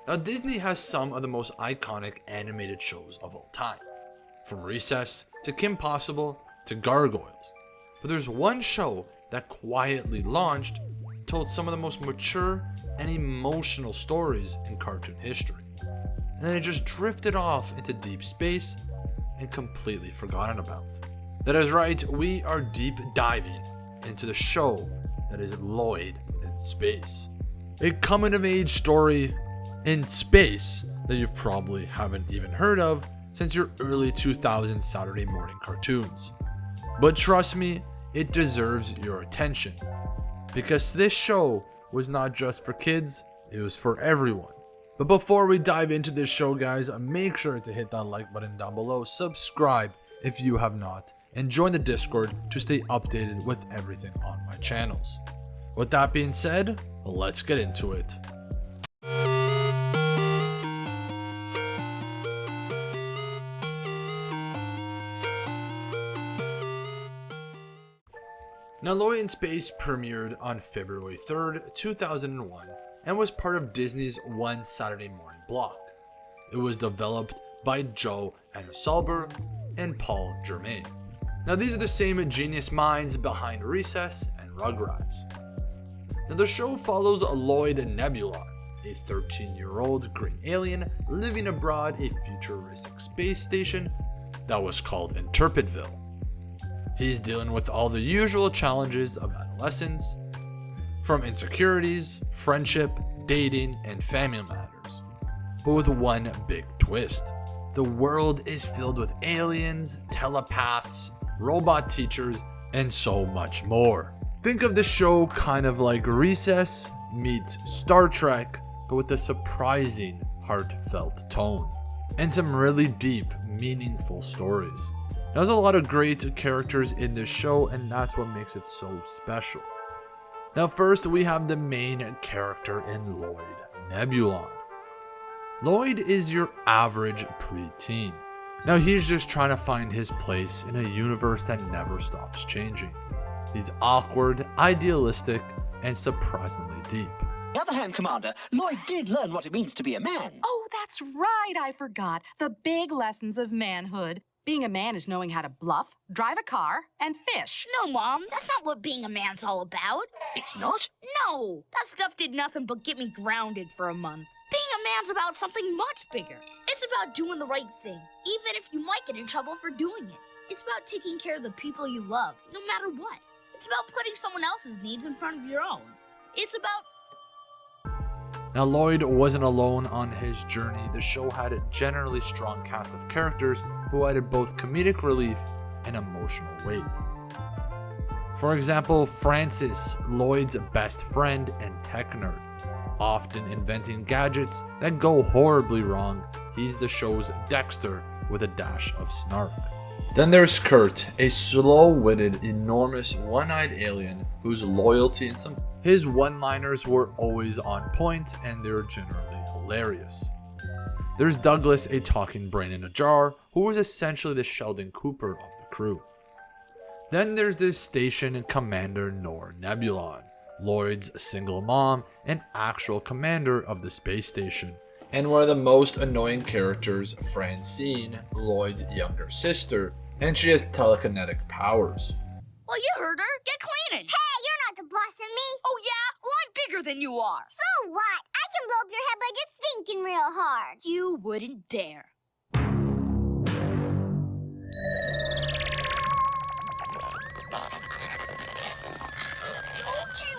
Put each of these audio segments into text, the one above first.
Now Disney has some of the most iconic animated shows of all time, from Recess to Kim Possible to Gargoyles. But there's one show that quietly launched, told some of the most mature and emotional stories in cartoon history, and then it just drifted off into deep space and completely forgotten about. That is right, we are deep diving into the show that is Lloyd in Space. A coming of age story in space that you probably haven't even heard of since your early 2000s Saturday morning cartoons. But trust me, it deserves your attention, because this show was not just for kids, it was for everyone. But before we dive into this show, guys, make sure to hit that like button down below, subscribe if you have not, and join the Discord to stay updated with everything on my channels. With that being said, let's get into it. Now, Lloyd in Space premiered on February 3rd, 2001, and was part of Disney's One Saturday Morning block. It was developed by Joe Ansolabehere and Paul Germain. Now, these are the same genius minds behind Recess and Rugrats. Now, the show follows Lloyd Nebulon, a 13-year-old green alien living aboard a futuristic space station that was called Intrepidville. He's dealing with all the usual challenges of adolescence, from insecurities, friendship, dating, and family matters. But with one big twist. The world is filled with aliens, telepaths, robot teachers, and so much more. Think of the show kind of like Recess meets Star Trek, but with a surprising, heartfelt tone, and some really deep, meaningful stories. There's a lot of great characters in this show, and that's what makes it so special. Now first, we have the main character in Lloyd Nebulon. Lloyd is your average preteen. Now he's just trying to find his place in a universe that never stops changing. He's awkward, idealistic, and surprisingly deep. On the other hand, Commander, Lloyd did learn what it means to be a man. Oh, that's right, I forgot. The big lessons of manhood. Being a man is knowing how to bluff, drive a car, and fish. No, Mom, that's not what being a man's all about. It's not? No, that stuff did nothing but get me grounded for a month. Being a man's about something much bigger. It's about doing the right thing, even if you might get in trouble for doing it. It's about taking care of the people you love, no matter what. It's about putting someone else's needs in front of your own. It's about... Now Lloyd wasn't alone on his journey. The show had a generally strong cast of characters who added both comedic relief and emotional weight. For example, Francis, Lloyd's best friend and tech nerd, often inventing gadgets that go horribly wrong. He's the show's Dexter with a dash of snark. Then there's Kurt, a slow-witted, enormous, one-eyed alien whose loyalty and his one-liners were always on point, and they're generally hilarious. There's Douglas, a talking brain in a jar, who was essentially the Sheldon Cooper of the crew. Then there's the station commander Lloyd Nebulon, Lloyd's single mom and actual commander of the space station. And one of the most annoying characters, Francine, Lloyd's younger sister, and she has telekinetic powers. Well, you heard her. Get cleaning. Hey, you're not the boss of me. Oh, yeah? Well, I'm bigger than you are. So what? I can blow up your head by just thinking real hard. You wouldn't dare.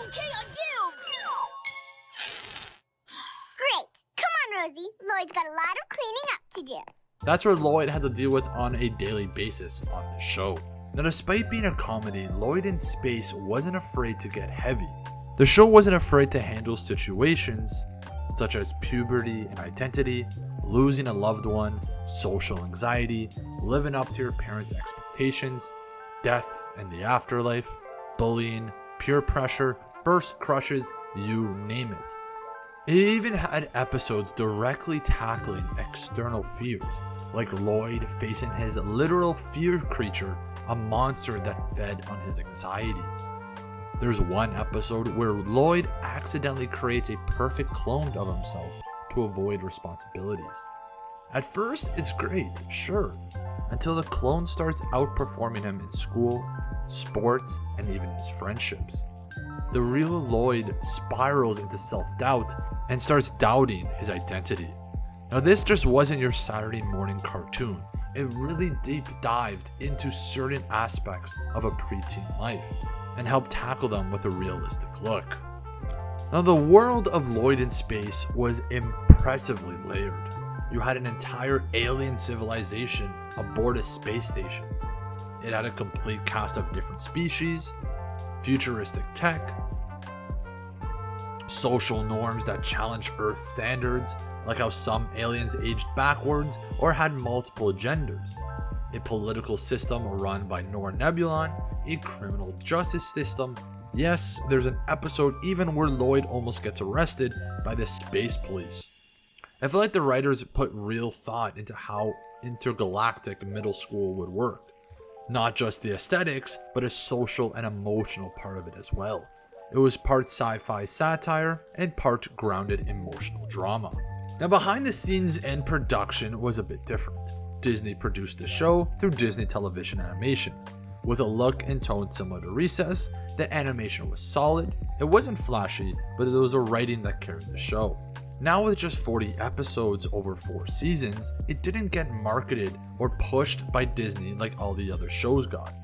Okay, I give. Great. Come on, Rosie. Lloyd's got a lot of cleaning up to do. That's what Lloyd had to deal with on a daily basis on the show. Now, despite being a comedy, Lloyd in Space wasn't afraid to get heavy. The show wasn't afraid to handle situations such as puberty and identity, losing a loved one, social anxiety, living up to your parents' expectations, death and the afterlife, bullying, peer pressure, first crushes, you name it. It even had episodes directly tackling external fears, like Lloyd facing his literal fear creature, a monster that fed on his anxieties. There's one episode where Lloyd accidentally creates a perfect clone of himself to to avoid responsibilities. At first, it's great, sure, until the clone starts outperforming him in school, sports, and even his friendships. The real Lloyd spirals into self-doubt and starts doubting his identity. Now, this just wasn't your Saturday morning cartoon. It really deep dived into certain aspects of a preteen life and helped tackle them with a realistic look. Now, the world of Lloyd in Space was impressively layered. You had an entire alien civilization aboard a space station. It had a complete cast of different species, futuristic tech, social norms that challenged Earth standards, like how some aliens aged backwards or had multiple genders, a political system run by Lloyd Nebulon, a criminal justice system. Yes, there's an episode even where Lloyd almost gets arrested by the space police. I feel like the writers put real thought into how intergalactic middle school would work. Not just the aesthetics, but a social and emotional part of it as well. It was part sci-fi satire and part grounded emotional drama. Now, behind the scenes and production was a bit different. Disney produced the show through Disney Television Animation. With a look and tone similar to Recess, the animation was solid. It wasn't flashy, but it was the writing that carried the show. Now, with just 40 episodes over 4 seasons, it didn't get marketed or pushed by Disney like all the other shows got.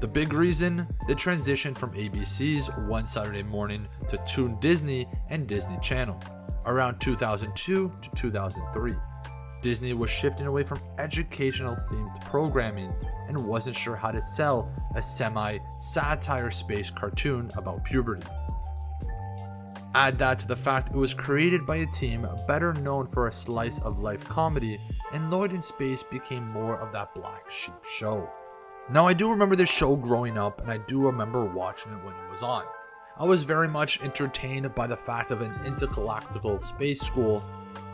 The big reason? The transition from ABC's One Saturday Morning to Toon Disney and Disney Channel around 2002 to 2003. Disney was shifting away from educational themed programming and wasn't sure how to sell a semi-satire space cartoon about puberty. Add that to the fact it was created by a team better known for a slice of life comedy, and Lloyd in Space became more of that black sheep show. Now, I do remember this show growing up, and I do remember watching it when it was on. I was very much entertained by the fact of an intergalactical space school,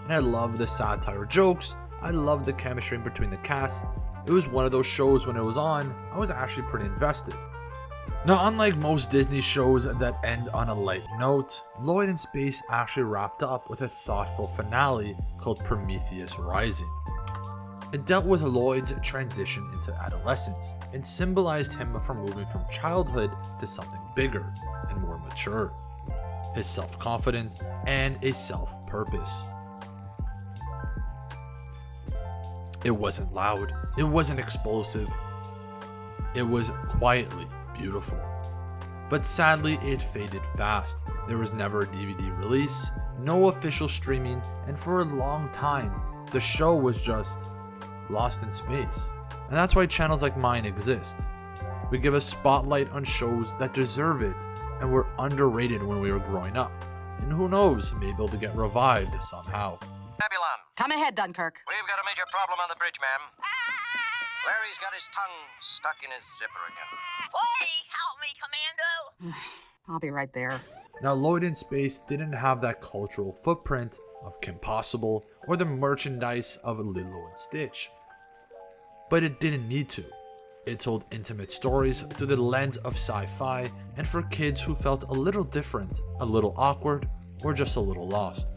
and I loved the satire jokes. I loved the chemistry between the cast. It was one of those shows when it was on, I was actually pretty invested. Now, unlike most Disney shows that end on a light note, Lloyd in Space actually wrapped up with a thoughtful finale called Prometheus Rising. It dealt with Lloyd's transition into adolescence and symbolized him from moving from childhood to something bigger and more mature, his self-confidence and a self-purpose. It wasn't loud, it wasn't explosive, it was quietly beautiful. But sadly, it faded fast. There was never a DVD release, no official streaming, and for a long time, the show was just lost in space. And that's why channels like mine exist. We give a spotlight on shows that deserve it and were underrated when we were growing up. And who knows, maybe they'll get revived somehow. Nebulon, Come ahead, Dunkirk. we've got a major problem on the bridge, ma'am. Larry's got his tongue stuck in his zipper again. Please help me, Commando. I'll be right there. Now, Lloyd in Space didn't have that cultural footprint of Kim Possible or the merchandise of Lilo and Stitch. But it didn't need to. It told intimate stories through the lens of sci-fi and for kids who felt a little different, a little awkward, or just a little lost.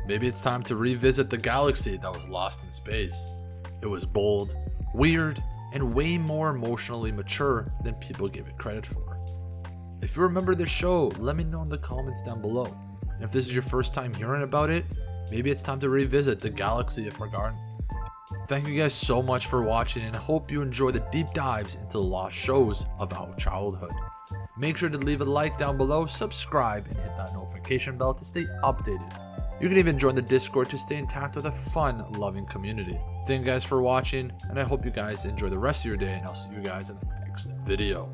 Maybe it's time to revisit the galaxy that was lost in space. It was bold, weird, and way more emotionally mature than people give it credit for. If you remember this show, let me know in the comments down below. And if this is your first time hearing about it, maybe it's time to revisit the galaxy of Forgotten. Thank you guys so much for watching, and I hope you enjoy the deep dives into the lost shows of our childhood. Make sure to leave a like down below, subscribe, and hit that notification bell to stay updated. You can even join the Discord to stay intact with a fun, loving community. Thank you guys for watching, and I hope you guys enjoy the rest of your day, and I'll see you guys in the next video.